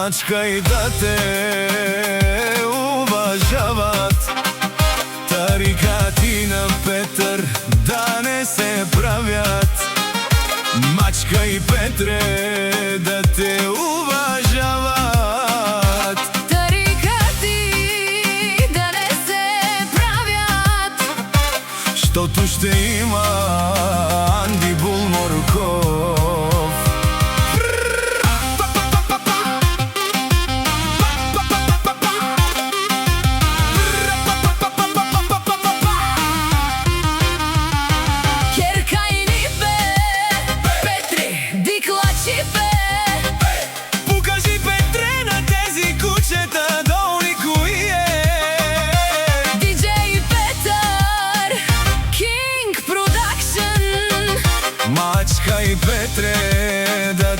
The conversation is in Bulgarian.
Мачкај да те уважават. Тарикати на Петър да не се правят. Мачкај, Петре, да те уважават. Тарикати да не се правят, Штото ще има Анди Булморков. Покажи, Петре, на тези кучета долу кои е. Диджей Петър, King Production. Мачкај, Петре, да